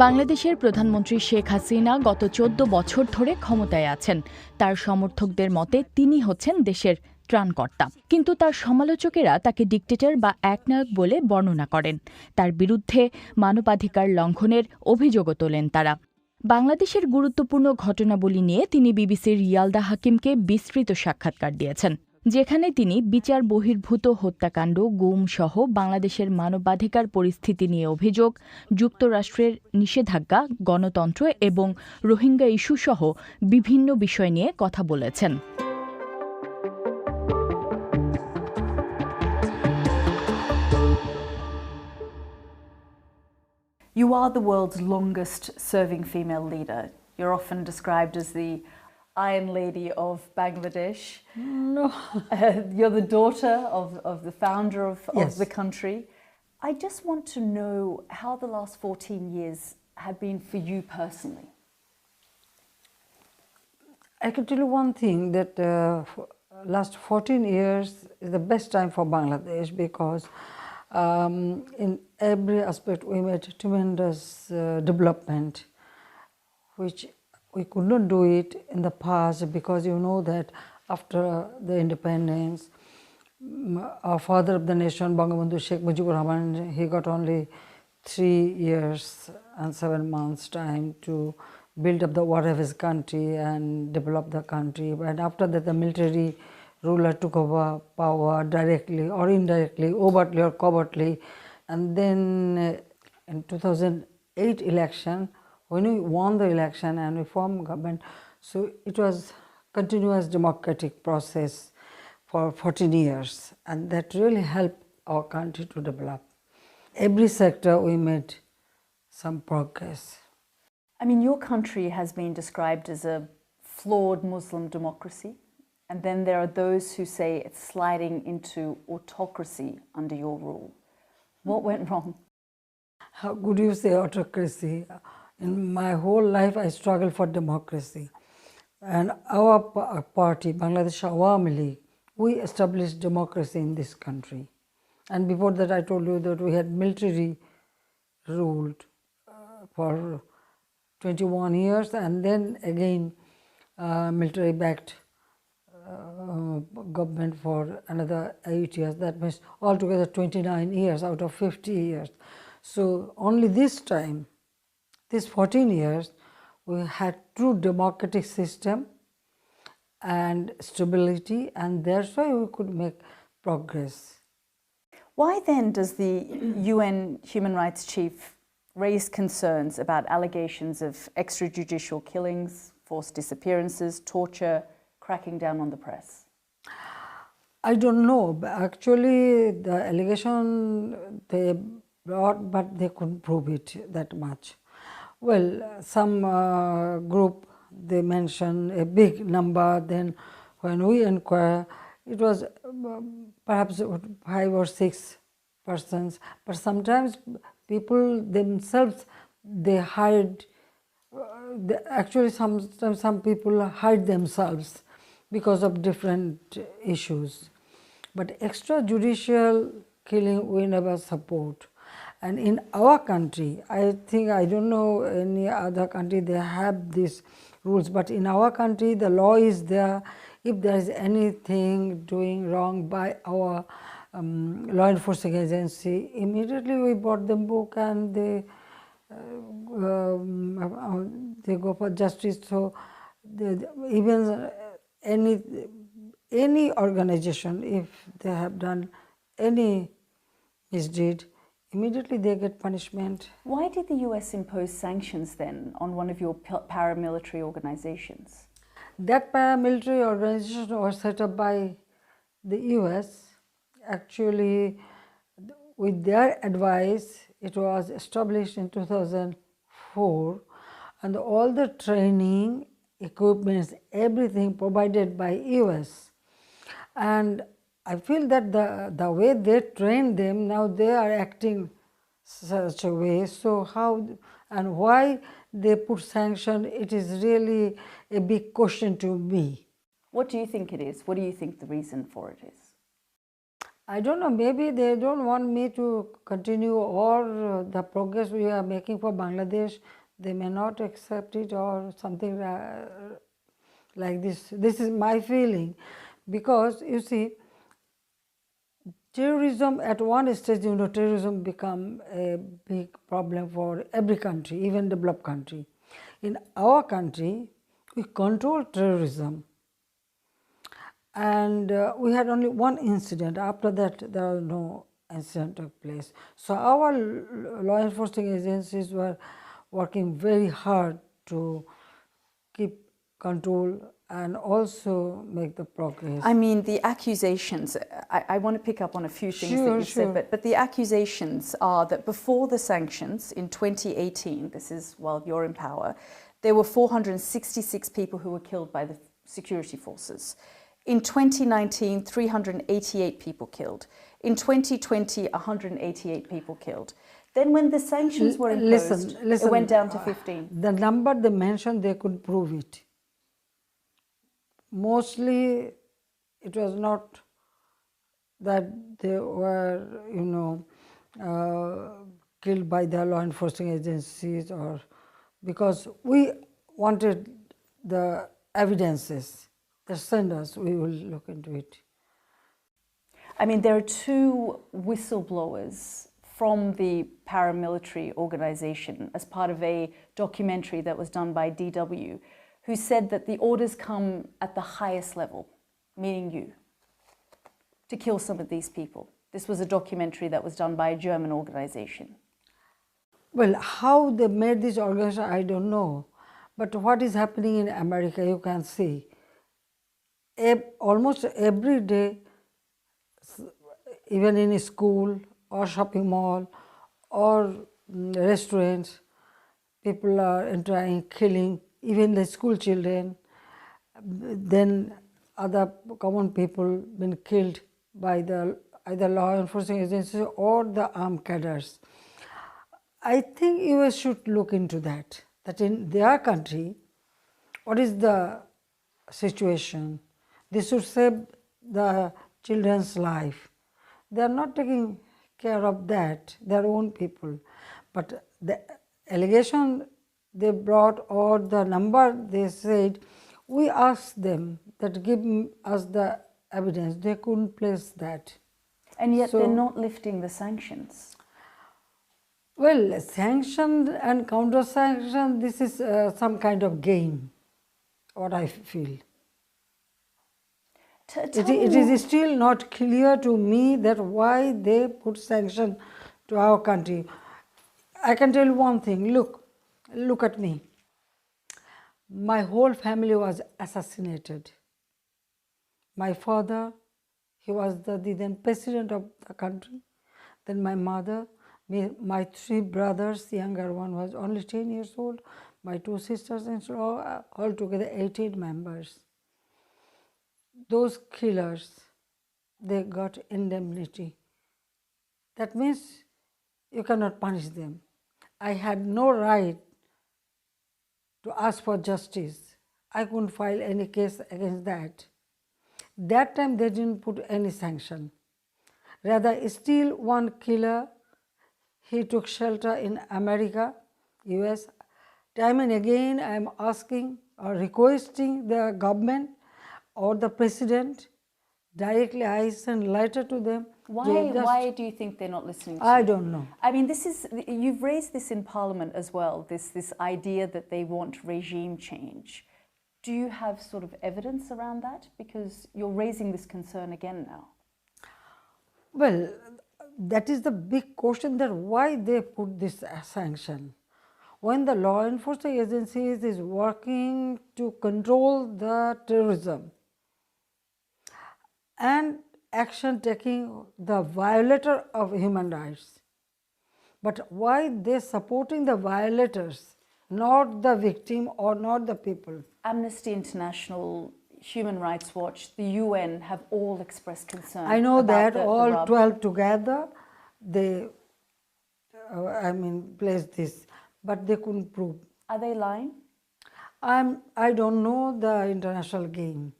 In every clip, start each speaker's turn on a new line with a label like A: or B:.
A: বাংলাদেশের প্রধানমন্ত্রী শেখ হাসিনা গত ১৪ বছর ধরে ক্ষমতায় আছেন। তার সমর্থকদের মতে তিনি হচ্ছেন দেশের ত্রাণকর্তা। কিন্তু তার সমালোচকেরা তাকে ডিক্টেটর বা একনায়ক বলে বর্ণনা করেন। তার বিরুদ্ধে মানবাধিকার লঙ্ঘনের অভিযোগও তোলেন তারা। বাংলাদেশের গুরুত্বপূর্ণ ঘটনাবলী নিয়ে তিনি বিবিসির ইয়ালদা হাকিমকে বিস্তৃত সাক্ষাৎকার দিয়েছেন, যেখানে তিনি বিচার বহির্ভূত হত্যাকাণ্ড, গুম সহ বাংলাদেশের মানবাধিকার পরিস্থিতি নিয়ে অভিযোগ, যুক্তরাষ্ট্রের নিষেধাজ্ঞা, গণতন্ত্র এবং রোহিঙ্গা ইস্যু সহ বিভিন্ন বিষয় নিয়ে কথা বলেছেন।
B: You are the world's longest serving female leader. You're often described as the Iron Lady of Bangladesh.
C: No.
B: You're the daughter of the founder of
C: Yes.
B: the country. I just want to know how the last 14 years have been for you personally.
C: I can tell you one thing, that last 14 years is the best time for Bangladesh because in every aspect we made tremendous development, which we could not do it in the past because you know that after the independence, our father of the nation, Bangabandhu Sheikh Mujibur Rahman, he got only 3 years and 7 months time to build up the water of his country and develop the country. But after that, the military ruler took over power directly or indirectly, overtly or covertly. And then in 2008 election, when we won the election and we formed government, so it was continuous democratic process for 14 years, and that really helped our country to develop. Every sector we made some progress.
B: I mean, your country has been described as a flawed Muslim democracy, and then there are those who say it's sliding into autocracy under your rule. What went wrong?
C: How could you say autocracy? In my whole life, I struggled for democracy. And our party, Bangladesh Awami League, we established democracy in this country. And before that, I told you that we had military ruled for 21 years, and then again military-backed government for another 8 years. That means altogether 29 years out of 50 years. So only this time, these 14 years, we had true democratic system and stability, and that's why we could make progress.
B: Why then does the UN Human Rights Chief raise concerns about allegations of extrajudicial killings, forced disappearances, torture, cracking down on the press?
C: I don't know. Actually, the allegation they brought, but they couldn't prove it that much. Well, some group, they mention a big number, then when we inquire, it was perhaps 5 or 6 persons, but sometimes people themselves, they hide, actually sometimes some people hide themselves because of different issues. But extrajudicial killing we never support. And in our country, I think, I don't know any other country they have these rules, but in our country the law is there. If there is anything doing wrong by our law enforcement agency, immediately we brought them book and they go for justice. So even any organization, if they have done any misdeed, immediately they get punishment.
B: Why did the US impose sanctions then on one of your paramilitary organizations?
C: That paramilitary organization was set up by the US. Actually, with their advice, it was established in 2004, and all the training, equipments, everything provided by US. And I feel that the way they train them, now they are acting such a way. So how and why they put sanction, it is really a big question to me.
B: What do you think it is? What do you think the reason for it is?
C: I don't know, maybe they don't want me to continue, or the progress we are making for Bangladesh, they may not accept it, or something like this. This is my feeling, because you see, terrorism at one stage, terrorism become a big problem for every country, even developed country. In our country, we control terrorism, and we had only one incident. After that, there was no incident took place. So our law enforcement agencies were working very hard to keep control and also make the progress.
B: I mean, the accusations, I want to pick up on a few things that
C: Sure,
B: you
C: sure.
B: said, but the accusations are that before the sanctions in 2018, this is while you're in power, there were 466 people who were killed by the security forces. In 2019, 388 people killed. In 2020, 188 people killed. Then when the sanctions were imposed,
C: Listen,
B: it went down to 15.
C: The number they mentioned, they could prove it. Mostly, it was not that they were, killed by the law enforcement agencies, or because we wanted the evidences. They send us, we will look into it.
B: I mean, there are two whistleblowers from the paramilitary organization as part of a documentary that was done by DW, who said that the orders come at the highest level, meaning you, to kill some of these people. This was a documentary that was done by a German organization.
C: Well, how they made this organization, I don't know. But what is happening in America, you can see. Almost every day, even in a school or shopping mall or restaurants, people are entering, killing, even the school children. Then other common people been killed by the either law enforcement agencies or the armed cadres. I think US should look into that in their country, what is the situation? They should save the children's life. They are not taking care of that, their own people. But the allegation they brought, or the number they said, we asked them that give us the evidence. They couldn't place that.
B: And yet they're not lifting the sanctions.
C: Well, sanction and counter-sanction, this is some kind of game, what I feel. It is still not clear to me that why they put sanction to our country. I can tell you one thing, look at me. My whole family was assassinated. My father, he was the then president of the country. Then my mother, my three brothers, the younger one was only 10 years old, my two sisters, and so altogether 18 members. Those killers, they got indemnity. That means you cannot punish them. I had no right to ask for justice. I couldn't file any case against that. That time they didn't put any sanction. Rather, still one killer, he took shelter in America, US. Time and again I am asking or requesting the government or the president, directly I send letter to them.
B: Why do you think they're not listening to you?
C: I don't know.
B: I mean, you've raised this in Parliament as well, this idea that they want regime change. Do you have sort of evidence around that? Because you're raising this concern again now.
C: Well, that is the big question, that why they put this sanction. When the law enforcement agencies is working to control the terrorism and action taking the violator of human rights, but why they supporting the violators, not the victim or not the people?
B: Amnesty International, Human Rights Watch, the UN have all expressed concern.
C: I know
B: about
C: that all 12 together, they, placed this, but they couldn't prove.
B: Are they lying?
C: I don't know the international game.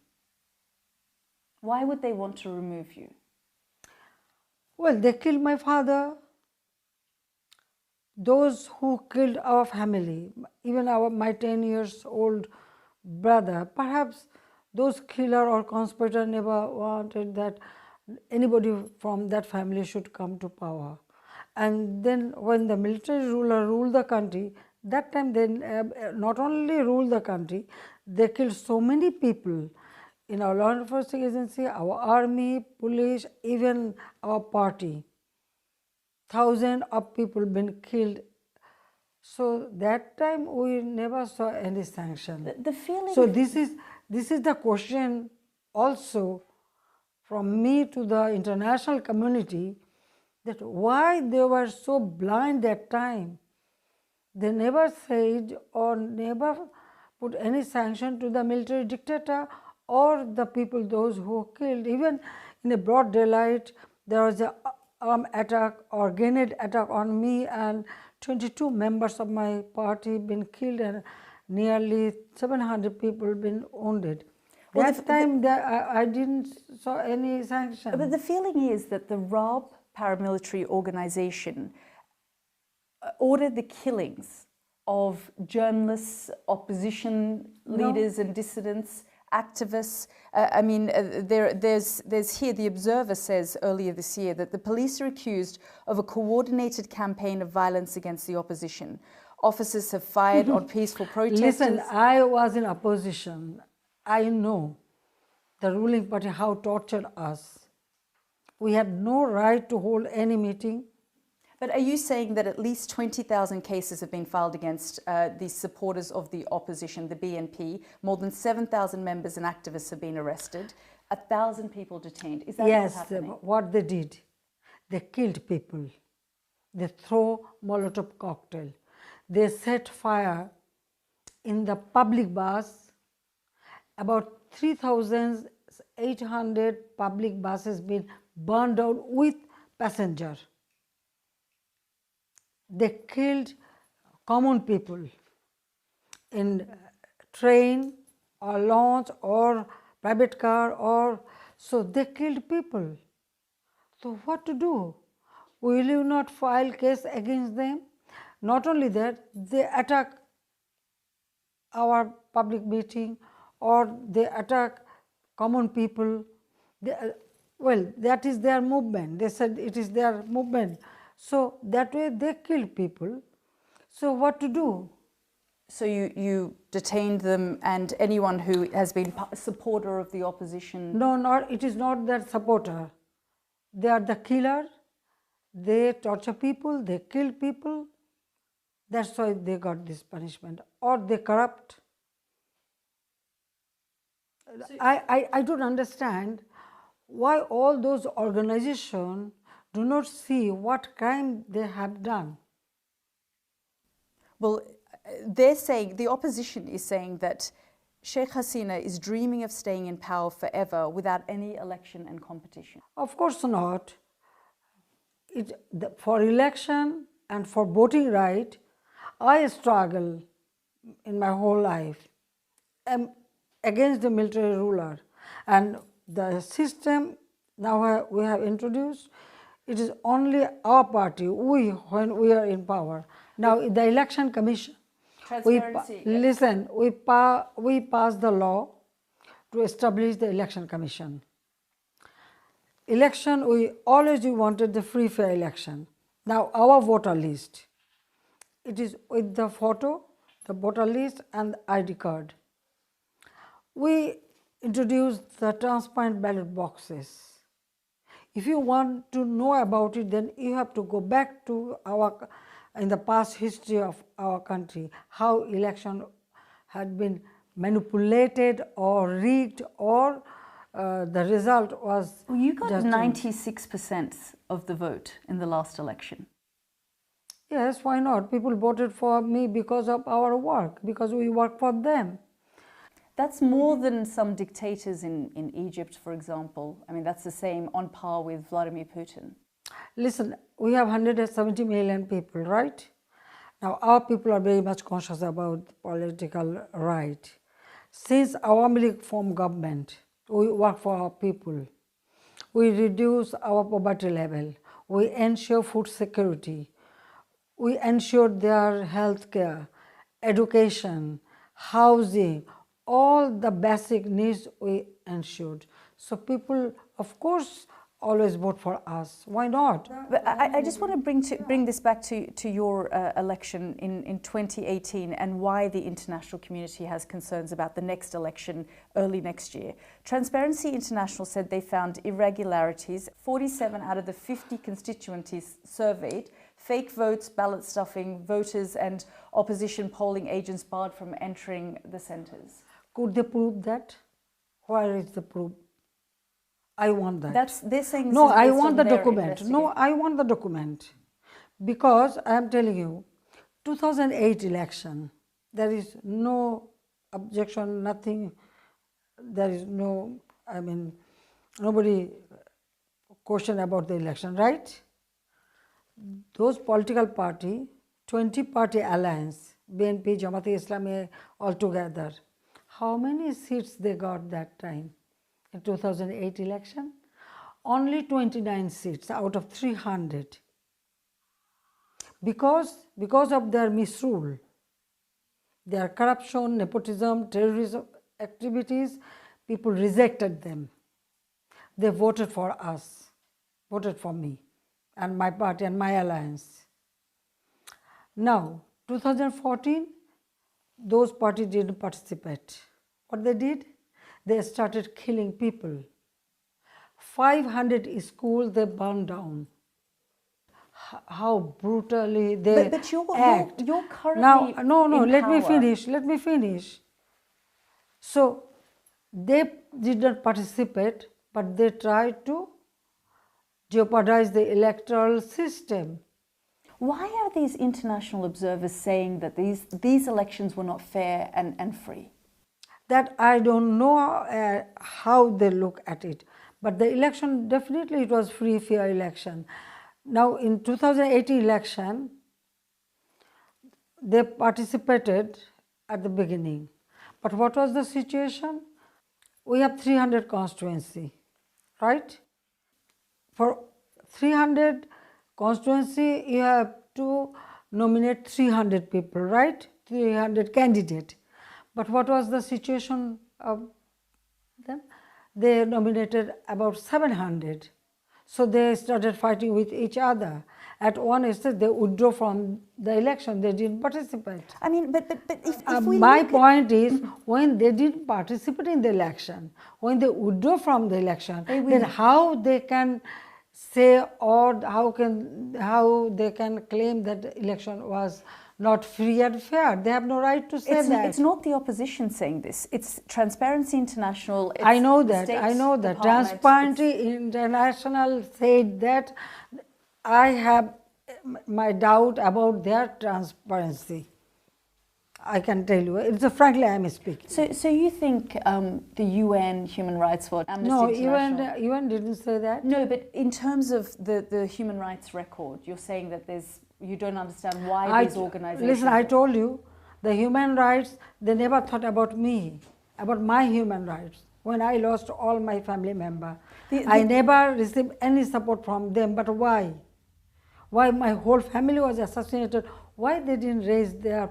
B: Why would they want to remove you?
C: Well, they killed my father, those who killed our family, even my 10 years old brother. Perhaps those killer or conspirator never wanted that anybody from that family should come to power. And then when the military ruler ruled the country, that time they not only ruled the country, they killed so many people in our law enforcement agency, our army, police, even our party. Thousands of people been killed. So that time we never saw any sanction.
B: The feeling.
C: So this is the question also from me to the international community, that why they were so blind that time. They never said or never put any sanction to the military dictator or the people, those who killed. Even in a broad daylight, there was a armed attack or grenade attack on me, and 22 members of my party been killed and nearly 700 people been wounded.
B: Well,
C: That time I didn't saw any sanction.
B: But the feeling is that the RAB paramilitary organization ordered the killings of journalists, opposition leaders and dissidents, activists. There's here, the Observer says earlier this year that the police are accused of a coordinated campaign of violence against the opposition. Officers have fired on peaceful protesters.
C: Listen, I was in opposition. I know the ruling party how tortured us. We had no right to hold any meeting.
B: But are you saying that at least 20,000 cases have been filed against the supporters of the opposition, the BNP? More than 7,000 members and activists have been arrested, 1,000 people detained. Is that
C: Yes,
B: what's happening?
C: what they did, they killed people. They throw Molotov cocktail. They set fire in the public bus. About 3,800 public buses been burned down with passenger. They killed common people in train or launch or private car, or so they killed people. So what to do? Will you not file case against them? Not only that, they attack our public meeting or they attack common people. Well, that is their movement. They said it is their movement. So that way they kill people. So what to do?
B: So you detained them and anyone who has been a supporter of the opposition?
C: No, it is not that supporter. They are the killer. They torture people, they kill people. That's why they got this punishment. Or they corrupt. I don't understand why all those organizations do not see what crime they have done.
B: Well, they're saying, the opposition is saying that Sheikh Hasina is dreaming of staying in power forever without any election and competition.
C: Of course not. For election and for voting right, I struggle in my whole life against the military ruler, and the system now we have introduced, it is only our party, when we are in power. Now the election commission, we passed the law to establish the election commission. Election, we always wanted the free fair election. Now our voter list, it is with the photo, the voter list and the ID card. We introduced the transparent ballot boxes. If you want to know about it, then you have to go back to in the past history of our country, how election had been manipulated or rigged, or the result was.
B: Well, you got 96% of the vote in the last election.
C: Yes, why not? People voted for me because of our work, because we work for them.
B: That's more than some dictators in Egypt, for example. I mean, that's the same, on par with Vladimir Putin.
C: Listen, we have 170 million people, right? Now, our people are very much conscious about political right. Since Awami League formed government, we work for our people. We reduce our poverty level. we ensure food security, we ensure their health care, education, housing, all the basic needs we ensured. So people, of course, always vote for us. Why not?
B: But I just want to bring this back to your election in 2018 and why the international community has concerns about the next election early next year. Transparency International said they found irregularities, 47 out of the 50 constituencies surveyed, fake votes, ballot stuffing, voters and opposition polling agents barred from entering the centres.
C: Could they prove that? Where is the proof? I want that.
B: They're saying
C: no,
B: this is
C: I
B: based
C: want
B: on
C: the
B: their
C: document. No, I want the document. Because I am telling you, 2008 election, there is no objection, nothing, there is no, I mean, nobody question about the election, right? Those political party, 20-party alliance, BNP, Jamaat-e-Islami all together, how many seats they got that time? In 2008 election, only 29 seats out of 300. Because of their misrule, their corruption, nepotism, terrorism activities, people rejected them. They voted for us, voted for me and my party and my alliance. Now, 2014, those parties didn't participate. What they did? They started killing people. 500 schools they burned down. How brutally they
B: but
C: act.
B: You're currently
C: now, no,
B: in
C: let
B: power.
C: Let me finish. So, they did not participate, but they tried to jeopardize the electoral system.
B: Why are these international observers saying that these elections were not fair and free?
C: That I don't know how they look at it, but the election, definitely it was free, fair election. Now in 2018 election, they participated at the beginning, but what was the situation? We have 300 constituency, right? For 300 constituency, you have to nominate 300 people, right? 300 candidates. But what was the situation of them? They nominated about 700. So they started fighting with each other. At one stage, they withdrew from the election. They didn't participate.
B: I mean, but if we
C: my point is, when they didn't participate in the election, when they withdraw from the election, then how they can say, or how they can claim that the election was not free and fair? They have no right to say that.
B: It's not the opposition saying this. It's Transparency International. It's
C: I know that.
B: Department.
C: Transparency International said that. I have my doubt about their transparency. I can tell you. It's frankly I am speaking.
B: So you think the UN, Human Rights Watch, Amnesty International...
C: No, UN didn't say that.
B: No, but in terms of the human rights record, you're saying that you don't understand why these organizations...
C: Listen, I told you, the human rights, they never thought about me, about my human rights. When I lost all my family members, I never received any support from them. But why? Why my whole family was assassinated? Why they didn't raise their...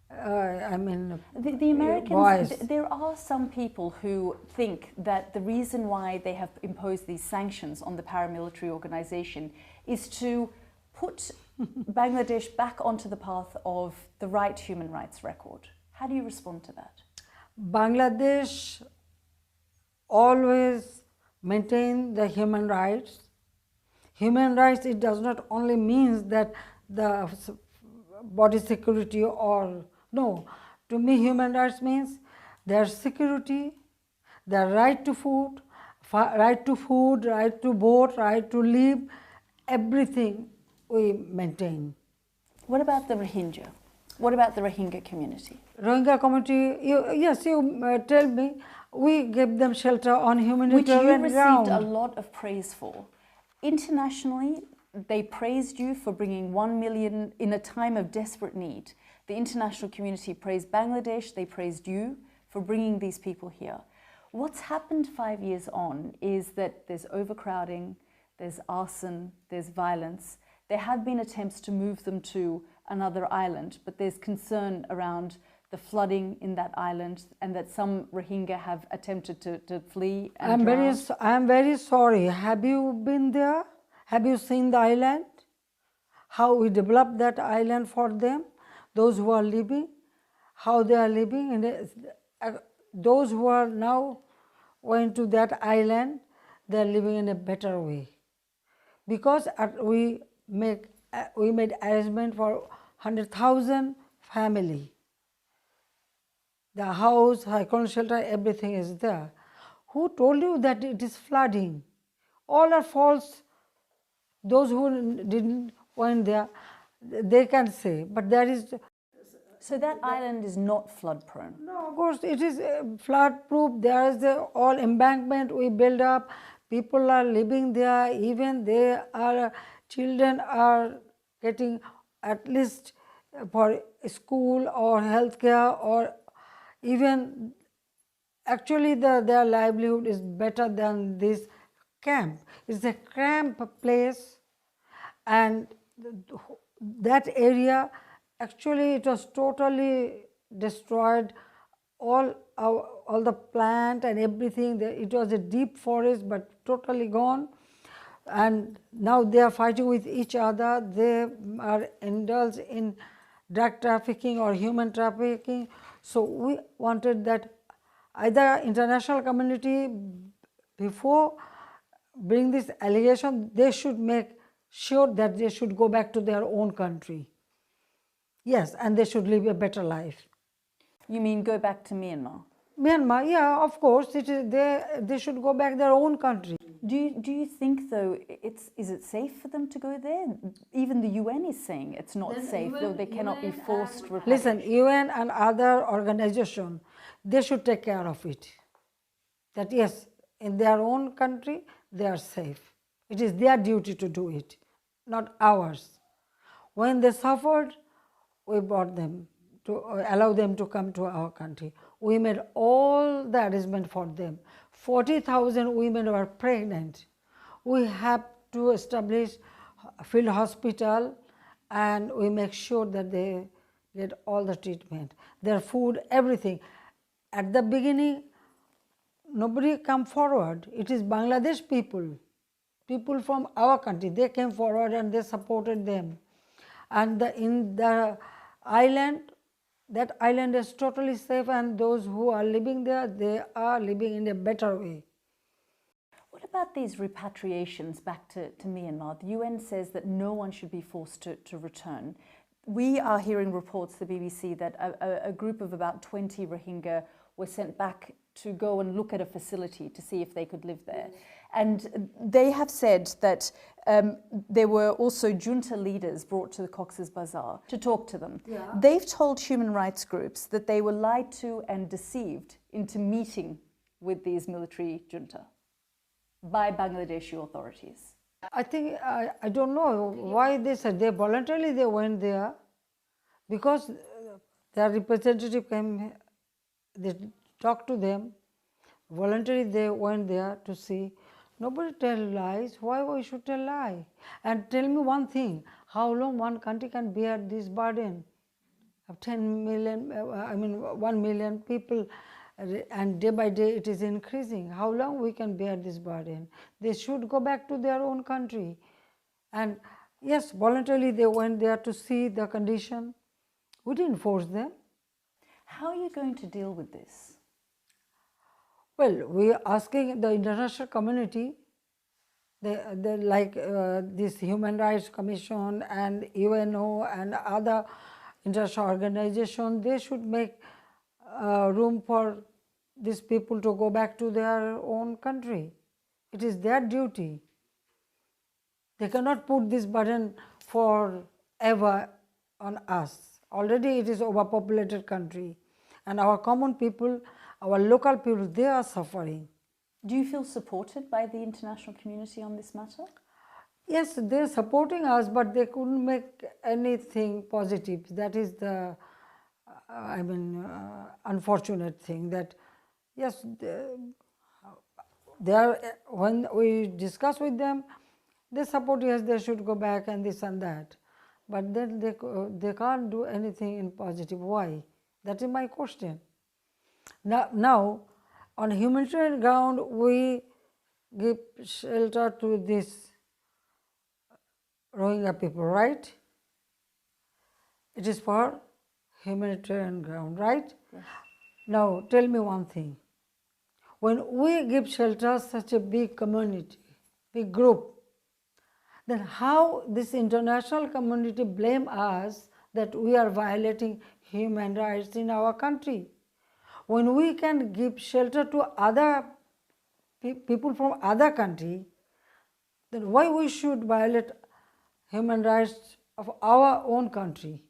B: the Americans, there are some people who think that the reason why they have imposed these sanctions on the paramilitary organization is to put Bangladesh back onto the path of the right human rights record. How do you respond to that?
C: Bangladesh always maintain the human rights. Human rights, it does not only mean that the body security or... No, to me human rights means their security, their right to food, right to vote, right to live, everything we maintain.
B: What about the Rohingya? What about the Rohingya community?
C: Rohingya community, yes, you tell me, we gave them shelter on humanitarian
B: ground. Which you received a lot of praise for. Internationally, they praised you for bringing 1 million in a time of desperate need. The international community praised Bangladesh, they praised you for bringing these people here. What's happened 5 years on is that there's overcrowding, there's arson, there's violence. There have been attempts to move them to another island, but there's concern around the flooding in that island and that some Rohingya have attempted to flee and drown.
C: I'm very sorry. Have you been there? Have you seen the island? How we developed that island for them, those who are living, how they are living, and those who are now going to that island, they are living in a better way. Because we made arrangement for 100,000 family. The house, high shelter, everything is there. Who told you that it is flooding? All are false. Those who didn't went there, they can say, but there is.
B: So that island is not flood prone?
C: No, of course it is flood proof. There is all embankment we build up. People are living there. Even children are getting at least for school or healthcare, or even actually their livelihood is better than this camp. It's a camp place, and that area actually it was totally destroyed. All the plant and everything. It was a deep forest, but totally gone. And now they are fighting with each other. They are indulged in drug trafficking or human trafficking. So we wanted that either international community, before bring this allegation, they should make sure that they should go back to their own country. Yes, and they should live a better life.
B: You mean go back to Myanmar?
C: Myanmar, yeah, of course, it is. They should go back their own country.
B: Do you think though is it safe for them to go there? Even the UN is saying it's not safe, though they cannot be forced.
C: Listen, UN and other organizations, they should take care of it. That yes, in their own country they are safe. It is their duty to do it, not ours. When they suffered, we brought them to allow them to come to our country. We made all the arrangement for them. 40,000 women were pregnant. We have to establish a field hospital, and we make sure that they get all the treatment, their food, everything. At the beginning, nobody come forward. It is Bangladesh people from our country. They came forward and they supported them. And in the island, that island is totally safe, and those who are living there, they are living in a better way.
B: What about these repatriations back to Myanmar? The UN says that no one should be forced to return. We are hearing reports, the BBC, that a group of about 20 Rohingya were sent back to go and look at a facility to see if they could live there. And they have said that there were also junta leaders brought to the Cox's Bazar to talk to them. Yeah. They've told human rights groups that they were lied to and deceived into meeting with these military junta by Bangladeshi authorities.
C: I think, I don't know why they said they voluntarily went there, because their representative came, they talked to them, voluntarily they went there to see. Nobody tell lies. Why we should tell lie? And tell me one thing, how long one country can bear this burden of 10 million, 1 million people, and day by day it is increasing. How long we can bear this burden? They should go back to their own country. And yes, voluntarily they went there to see the condition. We didn't force them.
B: How are you going to deal with this?
C: Well, we are asking the international community, like this Human Rights Commission and UNO and other international organizations, they should make room for these people to go back to their own country. It is their duty. They cannot put this burden forever on us. Already it is overpopulated country, and our common people, our local people, they are suffering.
B: Do you feel supported by the international community on this matter?
C: Yes, they are supporting us, but they couldn't make anything positive. That is the, unfortunate thing, that yes, they are, when we discuss with them, They support, yes, they should go back and this and that. But then they can't do anything in positive. Why? That is my question. Now on humanitarian ground, we give shelter to this Rohingya people, right? It is for humanitarian ground, right?
B: Yes.
C: Now tell me one thing. When we give shelter such a big community, big group, then how this international community blame us that we are violating human rights in our country? When we can give shelter to other people from other country, then why we should violate human rights of our own country?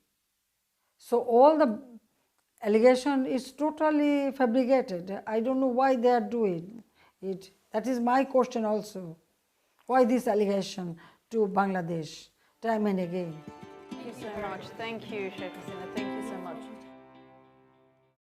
C: So all the allegation is totally fabricated. I don't know why they are doing it. That is my question also. Why this allegation to Bangladesh time and again?
D: Thank you so much. Thank you, Sheikh Hasina. Thank you.